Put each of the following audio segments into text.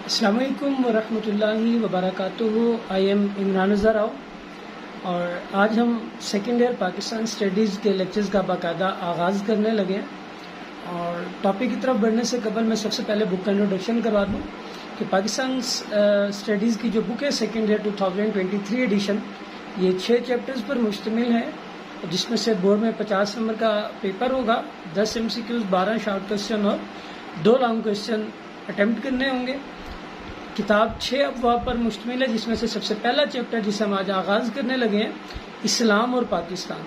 السلام علیکم ورحمۃ اللہ وبرکاتہ. آئی ایم عمران راؤ اور آج ہم سیکنڈ ایئر پاکستان اسٹڈیز کے لیکچرز کا باقاعدہ آغاز کرنے لگے ہیں. اور ٹاپک کی طرف بڑھنے سے قبل میں سب سے پہلے بک کا انٹروڈکشن کروا دوں کہ پاکستان اسٹڈیز کی جو بک ہے سیکنڈ ایئر 2023 ایڈیشن یہ 6 چیپٹرز پر مشتمل ہے، جس میں سے بورڈ میں 50 نمبر کا پیپر ہوگا، 10 MCQs، 12 شارٹ کوسچن اور 2 لانگ کوسچن اٹیمپٹ کرنے ہوں گے. کتاب 6 ابواب پر مشتمل ہے، جس میں سے سب سے پہلا چیپٹر جسے ہم آج آغاز کرنے لگے ہیں اسلام اور پاکستان.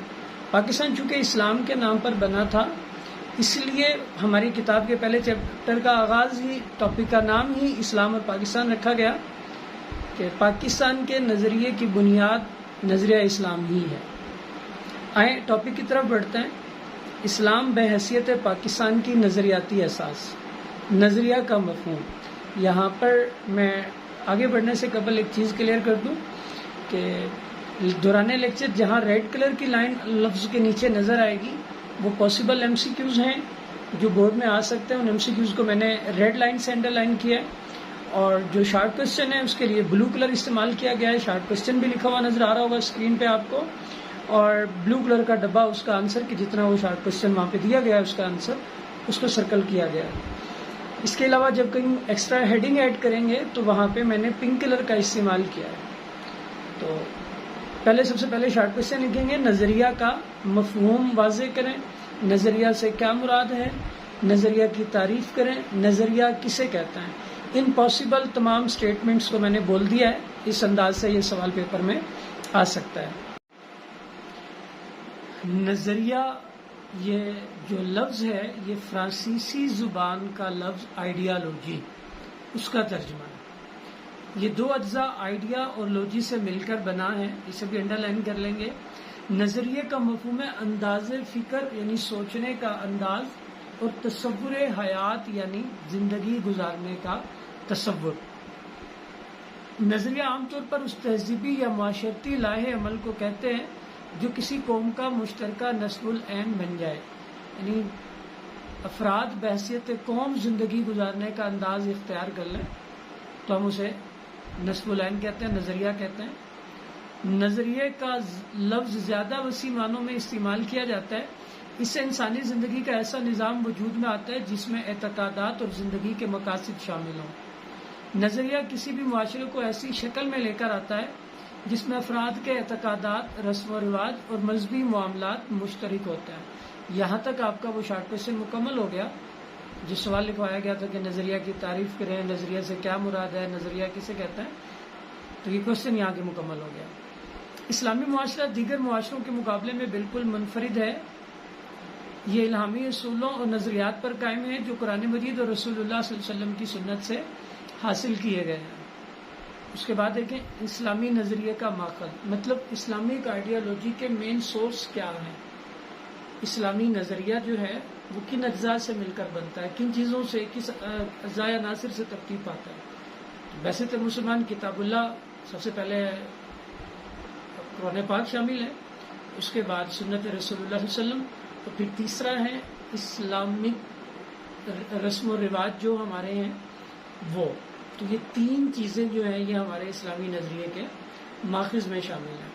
پاکستان چونکہ اسلام کے نام پر بنا تھا، اس لیے ہماری کتاب کے پہلے چیپٹر کا آغاز ہی، ٹاپک کا نام ہی اسلام اور پاکستان رکھا گیا کہ پاکستان کے نظریے کی بنیاد نظریہ اسلام ہی ہے. آئیں ٹاپک کی طرف بڑھتے ہیں. اسلام بحیثیت پاکستان کی نظریاتی اساس، نظریہ کا مفہوم. یہاں پر میں آگے بڑھنے سے قبل ایک چیز کلیئر کر دوں کہ دوران لیکچر جہاں ریڈ کلر کی لائن لفظ کے نیچے نظر آئے گی وہ پاسبل MCQs ہیں جو بورڈ میں آ سکتے ہیں. ان MCQs کو میں نے ریڈ لائن سے انڈر لائن کیا ہے، اور جو شارٹ کوسچن ہے اس کے لیے بلو کلر استعمال کیا گیا ہے. شارٹ کوسچن بھی لکھا ہوا نظر آ رہا ہوگا اسکرین پہ آپ کو، اور بلو کلر کا ڈبہ اس کا آنسر کہ جتنا وہ شارٹ کوسچن وہاں پہ دیا گیا ہے اس کا آنسر، اس کو سرکل کیا گیا ہے. اس کے علاوہ جب کہیں ایکسٹرا ہیڈنگ ایڈ کریں گے تو وہاں پہ میں نے پنک کلر کا استعمال کیا ہے. تو سب سے پہلے شارٹ کوسچن لکھیں گے، نظریہ کا مفہوم واضح کریں، نظریہ سے کیا مراد ہے، نظریہ کی تعریف کریں، نظریہ کسے کہتا ہے. ان پاسبل تمام سٹیٹمنٹس کو میں نے بول دیا ہے. اس انداز سے یہ سوال پیپر میں آ سکتا ہے. نظریہ یہ جو لفظ ہے یہ فرانسیسی زبان کا لفظ آئیڈیالوجی، اس کا ترجمہ ہے. یہ 2 اجزاء آئیڈیا اور لوجی سے مل کر بنا ہے. اسے بھی انڈر لائن کر لیں گے. نظریے کا مفہوم ہے انداز فکر یعنی سوچنے کا انداز، اور تصور حیات یعنی زندگی گزارنے کا تصور. نظریہ عام طور پر اس تہذیبی یا معاشرتی لاہ عمل کو کہتے ہیں جو کسی قوم کا مشترکہ نصب العین بن جائے، یعنی افراد بحیثیت قوم زندگی گزارنے کا انداز اختیار کر لیں تو ہم اسے نصب العین کہتے ہیں، نظریہ کہتے ہیں. نظریے کا لفظ زیادہ وسیع معنوں میں استعمال کیا جاتا ہے. اس سے انسانی زندگی کا ایسا نظام وجود میں آتا ہے جس میں اعتقادات اور زندگی کے مقاصد شامل ہوں. نظریہ کسی بھی معاشرے کو ایسی شکل میں لے کر آتا ہے جس میں افراد کے اعتقادات، رسم و رواج اور مذہبی معاملات مشترک ہوتے ہیں. یہاں تک آپ کا وہ شارٹ کوسچن مکمل ہو گیا. جو سوال لکھوایا گیا تھا کہ نظریہ کی تعریف کریں، نظریہ سے کیا مراد ہے، نظریہ کسے کہتا ہے، تو یہ کوسچن یہاں کے مکمل ہو گیا. اسلامی معاشرہ دیگر معاشروں کے مقابلے میں بالکل منفرد ہے. یہ الہامی اصولوں اور نظریات پر قائم ہے جو قرآن مجید اور رسول اللہ صلی اللہ علیہ وسلم کی سنت سے حاصل کیے گئے ہیں. اس کے بعد دیکھیں اسلامی نظریے کا ماخذ، مطلب اسلامک آئیڈیالوجی کے مین سورس کیا ہیں. اسلامی نظریہ جو ہے وہ کن اجزاء سے مل کر بنتا ہے، کن چیزوں سے، کس اجزاء عناصر سے ترکیب پاتا ہے. ویسے تو مسلمان کتاب اللہ سب سے پہلے قرآن پاک شامل ہے، اس کے بعد سنت رسول اللہ صلی اللہ علیہ وسلم، تو پھر تیسرا ہے اسلامک رسم و رواج جو ہمارے ہیں وہ. تو یہ 3 چیزیں جو ہیں یہ ہمارے اسلامی نظریے کے ماخذ میں شامل ہیں.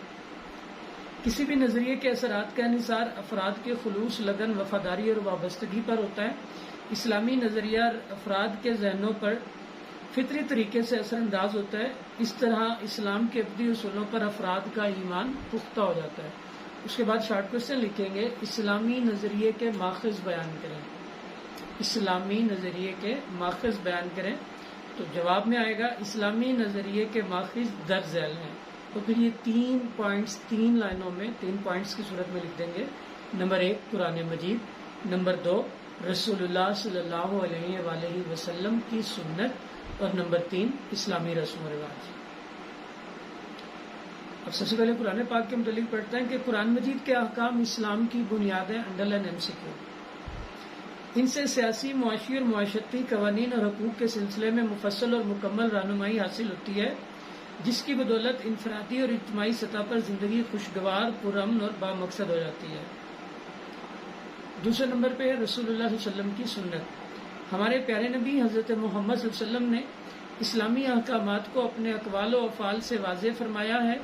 کسی بھی نظریے کے اثرات کا انحصار افراد کے خلوص، لگن، وفاداری اور وابستگی پر ہوتا ہے. اسلامی نظریہ افراد کے ذہنوں پر فطری طریقے سے اثر انداز ہوتا ہے. اس طرح اسلام کے ابدی اصولوں پر افراد کا ایمان پختہ ہو جاتا ہے. اس کے بعد شارٹ کوسچن لکھیں گے، اسلامی نظریے کے ماخذ بیان کریں. اسلامی نظریے کے ماخذ بیان کریں تو جواب میں آئے گا اسلامی نظریے کے ماخذ درج ذیل ہیں. تو پھر یہ 3 پوائنٹس 3 لائنوں میں 3 پوائنٹس کی صورت میں لکھ دیں گے. نمبر 1 قرآن مجید، نمبر 2 رسول اللہ صلی اللہ علیہ وآلہ وسلم کی سنت، اور نمبر 3 اسلامی رسم و رواج. اب سب سے پہلے قرآن پاک کے متعلق پڑھتے ہیں کہ قرآن مجید کے احکام اسلام کی بنیادیں انڈر لائن MCQ. ان سے سیاسی، معاشی اور معاشرتی قوانین اور حقوق کے سلسلے میں مفصل اور مکمل رہنمائی حاصل ہوتی ہے، جس کی بدولت انفرادی اور اجتماعی سطح پر زندگی خوشگوار، پرامن اور بامقصد ہو جاتی ہے. دوسرے نمبر پہ رسول اللہ صلی اللہ علیہ وسلم کی سنت. ہمارے پیارے نبی حضرت محمد صلی اللہ علیہ وسلم نے اسلامی احکامات کو اپنے اقوال و افعال سے واضح فرمایا ہے۔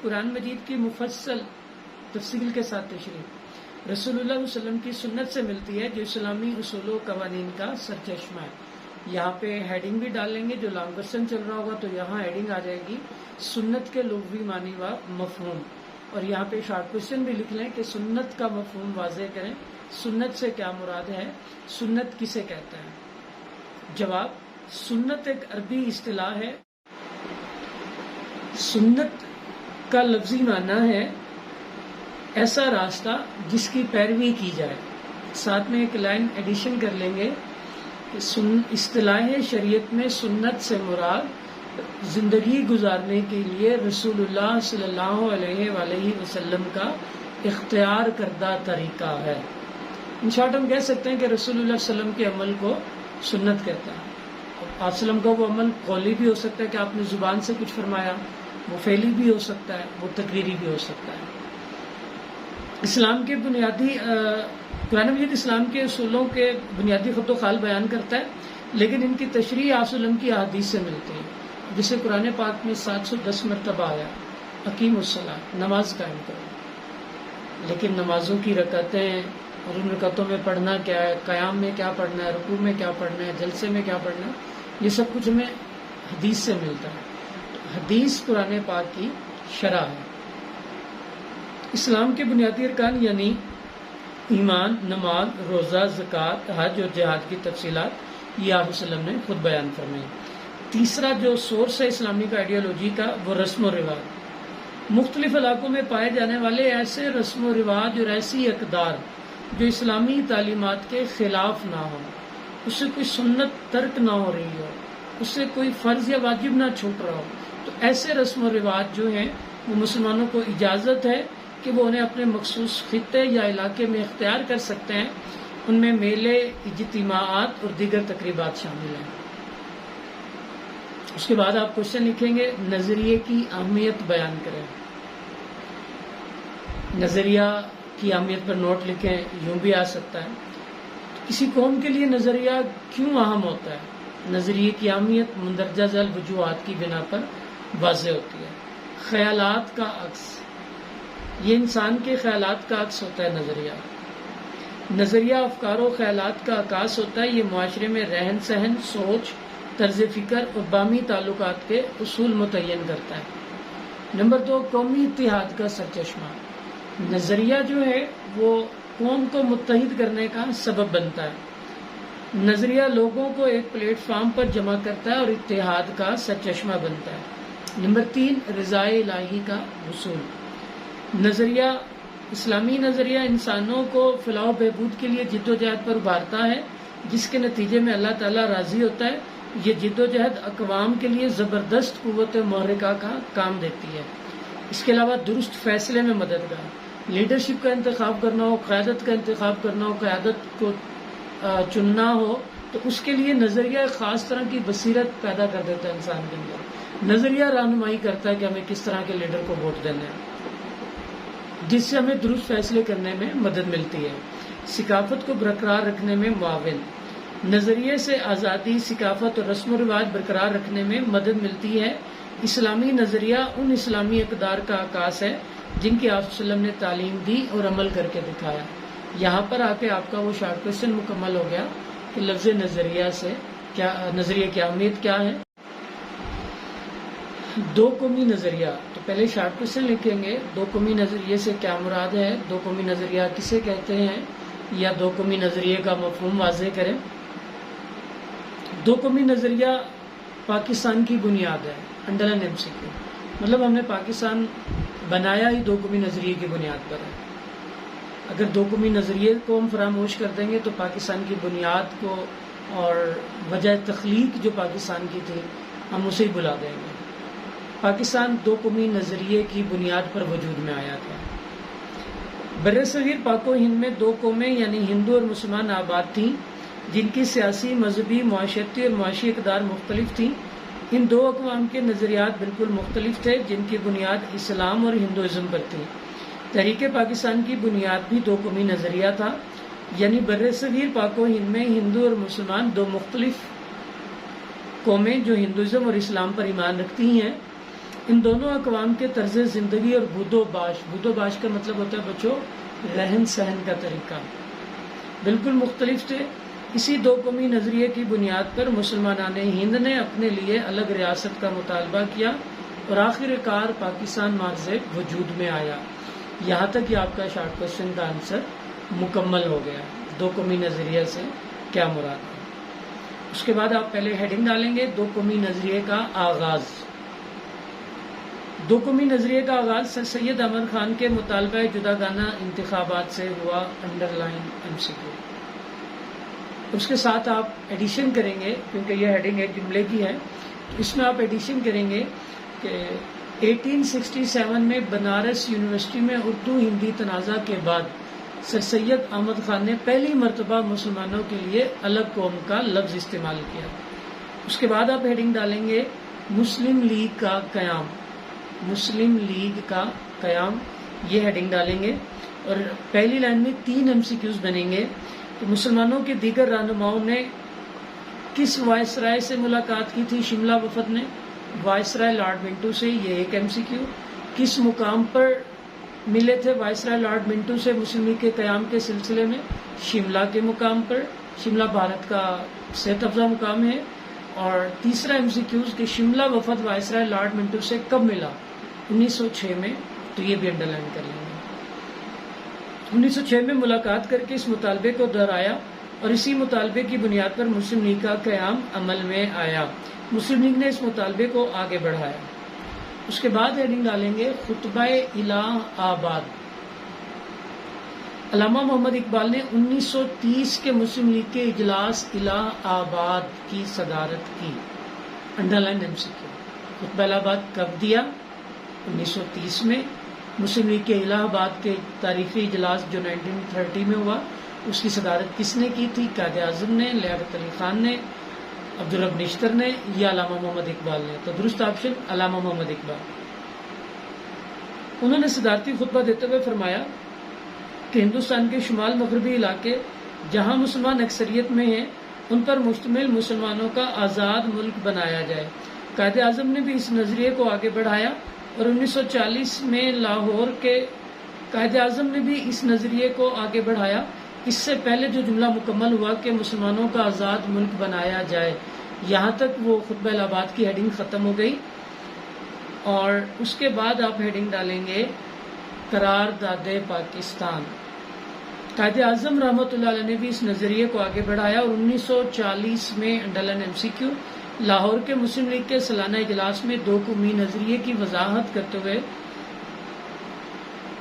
قرآن مجید کی مفصل تفصیل کے ساتھ تشریح رسول اللہ علیہ وسلم کی سنت سے ملتی ہے، جو اسلامی اصول و قوانین کا سرچشمہ ہے۔ یہاں پہ ہیڈنگ بھی ڈالیں گے، جو لانگ ورژن چل رہا ہوگا تو یہاں ہیڈنگ آ جائے گی سنت کے لغوی معنی و مفہوم، اور یہاں پہ شارٹ کوشچن بھی لکھ لیں کہ سنت کا مفہوم واضح کریں، سنت سے کیا مراد ہے، سنت کسے کہتے ہیں؟ جواب: سنت ایک عربی اصطلاح ہے۔ سنت کا لفظی معنی ہے ایسا راستہ جس کی پیروی کی جائے۔ ساتھ میں ایک لائن ایڈیشن کر لیں گے کہ اصطلاح شریعت میں سنت سے مراد زندگی گزارنے کے لیے رسول اللہ صلی اللہ علیہ وآلہ وسلم کا اختیار کردہ طریقہ ہے۔ ان شارٹ ہم کہہ سکتے ہیں کہ رسول اللہ صلی اللہ علیہ وسلم کے عمل کو سنت کہتا ہے۔ آپ صلی اللہ علیہ وسلم کا وہ عمل قولی بھی ہو سکتا ہے کہ آپ نے زبان سے کچھ فرمایا، وہ فعلی بھی ہو سکتا ہے، وہ تقریری بھی ہو سکتا ہے۔ اسلام کے بنیادی قرآن مجید اسلام کے اصولوں کے بنیادی خط و خال بیان کرتا ہے، لیکن ان کی تشریح آپ صلی اللہ علیہ وسلم کی احادیث سے ملتی ہے، جسے قرآن پاک میں 710 مرتبہ آیا اقیم الصلاۃ، نماز قائم کرو۔ لیکن نمازوں کی رکعتیں اور ان رکعتوں میں پڑھنا کیا ہے، قیام میں کیا پڑھنا ہے، رکوع میں کیا پڑھنا ہے، جلسے میں کیا پڑھنا ہے، یہ سب کچھ ہمیں حدیث سے ملتا ہے۔ حدیث قرآن پاک کی شرح ہے۔ اسلام کے بنیادی ارکان یعنی ایمان، نماز، روزہ، زکوٰۃ، حج اور جہاد کی تفصیلات یہ آپ صلی اللہ علیہ وسلم نے خود بیان فرمائی۔ تیسرا جو سورس ہے اسلامی کا آئیڈیالوجی کا، وہ رسم و رواج۔ مختلف علاقوں میں پائے جانے والے ایسے رسم و رواج اور ایسی اقدار جو اسلامی تعلیمات کے خلاف نہ ہو، اس سے کوئی سنت ترک نہ ہو رہی ہو، اس سے کوئی فرض یا واجب نہ چھوٹ رہا ہو، تو ایسے رسم و رواج جو ہیں وہ مسلمانوں کو اجازت ہے کہ وہ انہیں اپنے مخصوص خطے یا علاقے میں اختیار کر سکتے ہیں۔ ان میں میلے، اجتماعات اور دیگر تقریبات شامل ہیں۔ اس کے بعد آپ کوشچن لکھیں گے، نظریے کی اہمیت بیان کریں۔ نظریہ کی اہمیت پر نوٹ لکھیں، یوں بھی آ سکتا ہے کسی قوم کے لیے نظریہ کیوں اہم ہوتا ہے؟ نظریے کی اہمیت مندرجہ ذیل وجوہات کی بنا پر واضح ہوتی ہے۔ خیالات کا عکس، یہ انسان کے خیالات کا عکس ہوتا ہے نظریہ۔ نظریہ افکار و خیالات کا عکاس ہوتا ہے، یہ معاشرے میں رہن سہن، سوچ، طرز فکر اور باہمی تعلقات کے اصول متعین کرتا ہے۔ نمبر 2، قومی اتحاد کا سرچشمہ۔ نظریہ جو ہے وہ قوم کو متحد کرنے کا سبب بنتا ہے۔ نظریہ لوگوں کو ایک پلیٹ فارم پر جمع کرتا ہے اور اتحاد کا سرچشمہ بنتا ہے۔ نمبر 3، رضا الہی کا حصول۔ نظریہ، اسلامی نظریہ انسانوں کو فلاح و بہبود کے لیے جد و جہد پر ابھارتا ہے، جس کے نتیجے میں اللہ تعالیٰ راضی ہوتا ہے۔ یہ جد و جہد اقوام کے لیے زبردست قوت محرکہ کا کام دیتی ہے۔ اس کے علاوہ درست فیصلے میں مددگار، لیڈرشپ کا انتخاب کرنا ہو، قیادت کا انتخاب کرنا ہو، قیادت کو چننا ہو، تو اس کے لیے نظریہ ایک خاص طرح کی بصیرت پیدا کر دیتا ہے انسان کے اندر۔ نظریہ رہنمائی کرتا ہے کہ ہمیں کس طرح کے لیڈر کو ووٹ دینا ہے، جس سے ہمیں درست فیصلے کرنے میں مدد ملتی ہے۔ ثقافت کو برقرار رکھنے میں معاون، نظریے سے آزادی، ثقافت اور رسم و رواج برقرار رکھنے میں مدد ملتی ہے۔ اسلامی نظریہ ان اسلامی اقدار کا عکاس ہے جن کی آپ صلی اللہ علیہ وسلم نے تعلیم دی اور عمل کر کے دکھایا۔ یہاں پر آ کے آپ کا وہ شارٹ کوشچن مکمل ہو گیا کہ لفظ نظریہ سے کیا، نظریے کی اہمیت کیا ہے۔ دو قومی نظریہ، تو پہلے شارٹ کوشچن لکھیں گے، دو قومی نظریے سے کیا مراد ہے، دو قومی نظریہ کسے کہتے ہیں، یا دو قومی نظریے کا مفہوم واضح کریں۔ دو قومی نظریہ پاکستان کی بنیاد ہے، انڈرلائن MCQ، مطلب ہم نے پاکستان بنایا ہی دو قومی نظریے کی بنیاد پر ہے۔ اگر دو قومی نظریے کو ہم فراموش کر دیں گے تو پاکستان کی بنیاد کو اور وجہ تخلیق جو پاکستان کی تھی ہم اسے ہی بلا دیں گے۔ پاکستان دو قومی نظریے کی بنیاد پر وجود میں آیا تھا۔ بر صغیر پاک و ہند میں دو قومیں یعنی ہندو اور مسلمان آباد تھیں، جن کی سیاسی، مذہبی، معاشرتی اور معاشی اقدار مختلف تھیں۔ ان دو اقوام کے نظریات بالکل مختلف تھے، جن کی بنیاد اسلام اور ہندوازم پر تھی۔ تحریک پاکستان کی بنیاد بھی دو قومی نظریہ تھا، یعنی بر صغیر پاک و ہند میں ہندو اور مسلمان دو مختلف قومیں جو ہندوازم اور اسلام پر ایمان رکھتی ہیں، ان دونوں اقوام کے طرز زندگی اور بود و باش کا مطلب ہوتا ہے بچوں رہن سہن کا طریقہ بالکل مختلف تھے۔ اسی دو قومی نظریے کی بنیاد پر مسلمانان ہند نے اپنے لیے الگ ریاست کا مطالبہ کیا اور آخر کار پاکستان مرز وجود میں آیا۔ یہاں تک کہ آپ کا شارٹ کوشچن کا آنسر مکمل ہو گیا۔ دو قومی نظریے سے کیا مراد ہے؟ اس کے بعد آپ پہلے ہیڈنگ ڈالیں گے دو قومی نظریے کا آغاز۔ دو قومی نظریے کا آغاز سر سید احمد خان کے مطالبہ جداگانہ انتخابات سے ہوا، انڈر لائن MCQ۔ اس کے ساتھ آپ ایڈیشن کریں گے، کیونکہ یہ ہیڈنگ ایک جملے کی ہے، اس میں آپ ایڈیشن کریں گے کہ 1867 میں بنارس یونیورسٹی میں اردو ہندی تنازع کے بعد سر سید احمد خان نے پہلی مرتبہ مسلمانوں کے لیے الگ قوم کا لفظ استعمال کیا۔ اس کے بعد آپ ہیڈنگ ڈالیں گے مسلم لیگ کا قیام۔ مسلم لیگ کا قیام، یہ ہیڈنگ ڈالیں گے، اور پہلی لائن میں 3 MCQs بنیں گے کہ مسلمانوں کے دیگر رہنماؤں نے کس وائسرائے سے ملاقات کی تھی شملہ وفد نے؟ وائسرائے لارڈ منٹو سے، یہ ایک MCQ۔ کس مقام پر ملے تھے وائسرائے لارڈ منٹو سے مسلم لیگ کے قیام کے سلسلے میں؟ شملہ کے مقام پر۔ شملہ بھارت کا صحت افزا مقام ہے۔ اور تیسرا MCQ کہ شملہ وفد وائسرائے لارڈ منٹو سے کب ملا؟ 1906 میں، تو یہ بھی انڈر لائن کر لیں گے۔ 1906 میں ملاقات کر کے اس مطالبے کو دہرایا اور اسی مطالبے کی بنیاد پر مسلم لیگ کا قیام عمل میں آیا۔ مسلم لیگ نے اس مطالبے کو آگے بڑھایا۔ اس کے بعد ہیڈنگ ڈالیں گے خطبہ الہ آباد۔ علامہ محمد اقبال نے 1930 کے مسلم لیگ کے اجلاس الہ آباد کی صدارت کی، انڈر لائن MCQ۔ خطبہ الہ آباد کب دیا؟ 1930 میں۔ مسلم لیگ کے الہ آباد کے تاریخی اجلاس جو 1930 میں ہوا، اس کی صدارت کس نے کی تھی؟ قائد اعظم نے، لیاقت علی خان نے، عبدالرب نشتر نے، یا علامہ محمد اقبال نے؟ تو درست آپشن علامہ محمد اقبال۔ انہوں نے صدارتی خطبہ دیتے ہوئے فرمایا کہ ہندوستان کے شمال مغربی علاقے جہاں مسلمان اکثریت میں ہیں، ان پر مشتمل مسلمانوں کا آزاد ملک بنایا جائے۔ قائد اعظم نے بھی اس نظریے کو آگے بڑھایا اور 1940 میں لاہور کے قائد اعظم نے بھی اس نظریے کو آگے بڑھایا۔ اس سے پہلے جو جملہ مکمل ہوا کہ مسلمانوں کا آزاد ملک بنایا جائے، یہاں تک وہ خطبہ الہ آباد کی ہیڈنگ ختم ہو گئی۔ اور اس کے بعد آپ ہیڈنگ ڈالیں گے قرارداد پاکستان۔ قائد اعظم رحمۃ اللہ علیہ نے بھی اس نظریے کو آگے بڑھایا اور 1940 میں انڈر لائن MCQ لاہور کے مسلم لیگ کے سالانہ اجلاس میں دو قومی نظریے کی وضاحت کرتے ہوئے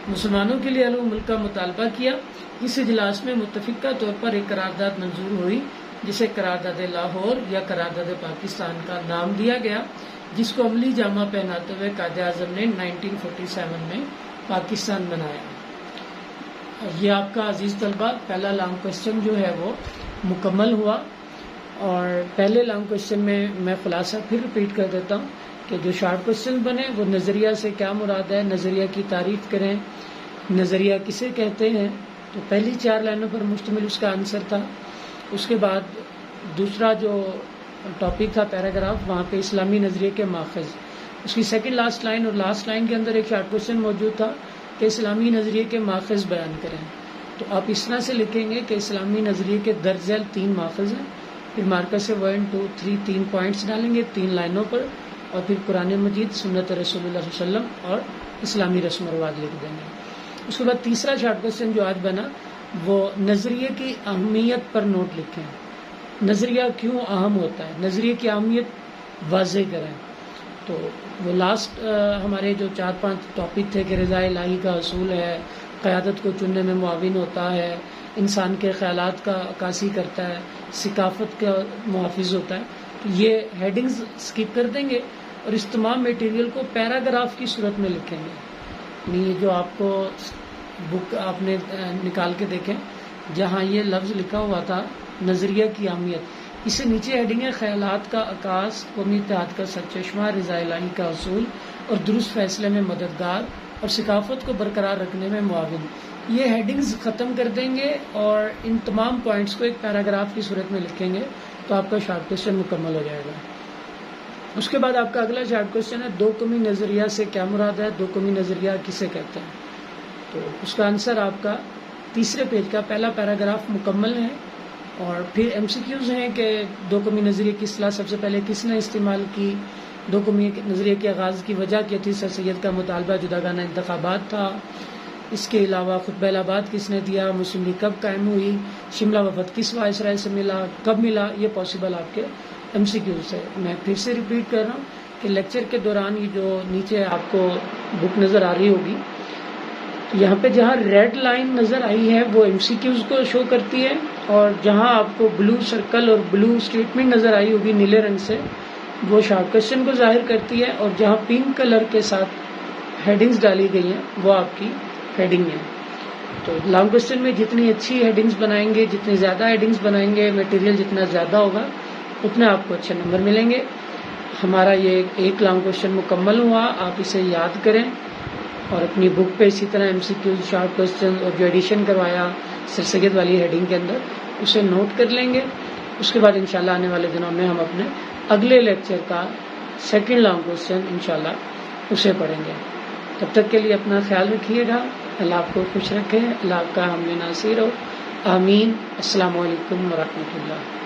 مسلمانوں کے لیے الگ ملک کا مطالبہ کیا۔ اس اجلاس میں متفقہ طور پر ایک قرارداد منظور ہوئی جسے قرارداد لاہور یا قرارداد پاکستان کا نام دیا گیا، جس کو عملی جامہ پہناتے ہوئے قائد اعظم نے 1947 میں پاکستان بنایا۔ یہ آپ کا عزیز طلبہ پہلا لانگ کوشچن جو ہے وہ مکمل ہوا۔ اور پہلے لانگ کوشچن میں خلاصہ پھر رپیٹ کر دیتا ہوں کہ جو شارٹ کوشچن بنے وہ نظریہ سے کیا مراد ہے، نظریہ کی تعریف کریں، نظریہ کسے کہتے ہیں، تو پہلی 4 لائنوں پر مشتمل اس کا آنسر تھا۔ اس کے بعد دوسرا جو ٹاپک تھا پیراگراف، وہاں پہ اسلامی نظریے کے ماخذ، اس کی سیکنڈ لاسٹ لائن اور لاسٹ لائن کے اندر ایک شارٹ کوشچن موجود تھا کہ اسلامی نظریے کے ماخذ بیان کریں۔ تو آپ اس طرح سے لکھیں گے کہ اسلامی نظریے کے درج ذیل 3 ماخذ ہیں، پھر مارکر سے 1 2 3 3 پوائنٹس ڈالیں گے 3 لائنوں پر، اور پھر قرآن مجید، سنت رسول اللہ صلی اللہ علیہ وسلم اور اسلامی رسم و رواج لکھ دیں گے۔ اس کے بعد تیسرا شارٹ کوشچن جو آج بنا وہ نظریے کی اہمیت پر نوٹ لکھیں۔ نظریہ کیوں اہم ہوتا ہے، نظریے کی اہمیت واضح کریں۔ تو وہ لاسٹ ہمارے جو 4-5 ٹاپک تھے کہ رضا الہی کا حصول ہے، قیادت کو چننے میں معاون ہوتا ہے، انسان کے خیالات کا عکاسی کرتا ہے، ثقافت کا محافظ ہوتا ہے، تو یہ ہیڈنگز سکپ کر دیں گے اور اس تمام میٹیریل کو پیراگراف کی صورت میں لکھیں گے۔ یعنی جو آپ کو بک آپ نے نکال کے دیکھیں جہاں یہ لفظ لکھا ہوا تھا نظریہ کی اہمیت، اس سے نیچے ہیڈنگ ہے خیالات کا عکاس، قومی اتحاد کا سرچشمہ، رضا الہی کا حصول اور درست فیصلے میں مددگار اور ثقافت کو برقرار رکھنے میں معاون۔ یہ ہیڈنگز ختم کر دیں گے اور ان تمام پوائنٹس کو ایک پیراگراف کی صورت میں لکھیں گے تو آپ کا شارٹ کوشچن مکمل ہو جائے گا۔ اس کے بعد آپ کا اگلا شارٹ کوشچن ہے دو قومی نظریہ سے کیا مراد ہے، دو قومی نظریہ کسے کہتے ہیں. تو اس کا آنسر آپ کا تیسرے پیج کا پہلا پیراگراف مکمل ہے، اور پھر ایم سی کیوز ہیں کہ دو قومی نظریے کی اصطلاح سب سے پہلے کس نے استعمال کی، دو قومی نظریے کے آغاز کی وجہ کیا تھی، سر سید کا مطالبہ جداگانہ انتخابات تھا. اس کے علاوہ خطبہ الہٰ کس نے دیا، مسلم لیگ کب قائم ہوئی، شملہ وفد کس وائسرائے سے ملا، کب ملا. یہ پاسبل آپ کے ایم سی کیوز ہے. میں پھر سے ریپیٹ کر رہا ہوں کہ لیکچر کے دوران یہ جو نیچے آپ کو بک نظر آ رہی ہوگی، یہاں پہ جہاں ریڈ لائن نظر آئی ہے وہ ایم سی کیوز کو شو کرتی ہے، اور جہاں آپ کو بلو سرکل اور بلو اسٹیٹمنٹ نظر آئی ہوگی نیلے رنگ سے وہ شارٹ کوشچن کو ظاہر کرتی ہے، اور جہاں پنک کلر کے ساتھ ہیڈنگز ڈالی گئی ہیں وہ آپ کی ہیڈنگ ہے. تو لانگ کوشچن میں جتنی اچھی ہیڈنگز بنائیں گے، جتنی زیادہ ہیڈنگز بنائیں گے، میٹیریل جتنا زیادہ ہوگا اتنے آپ کو اچھے نمبر ملیں گے. ہمارا یہ ایک لانگ کوشچن مکمل ہوا، آپ اسے یاد کریں اور اپنی بک پہ اسی طرح ایم سی کیو شارٹ کوشچن اور جو ایڈیشن کروایا سر سید والی ہیڈنگ کے اندر اسے نوٹ کر لیں گے. اس کے بعد انشاءاللہ آنے والے دنوں میں ہم اپنے اگلے لیکچر کا سیکنڈ لانگ کوشچن انشاءاللہ اسے پڑھیں گے. تب تک کے لیے اپنا خیال رکھیے گا. اللہ آپ کو خوش رکھے، اللہ آپ کا حامل ناصر ہو. آمین. السلام علیکم ورحمۃ اللہ.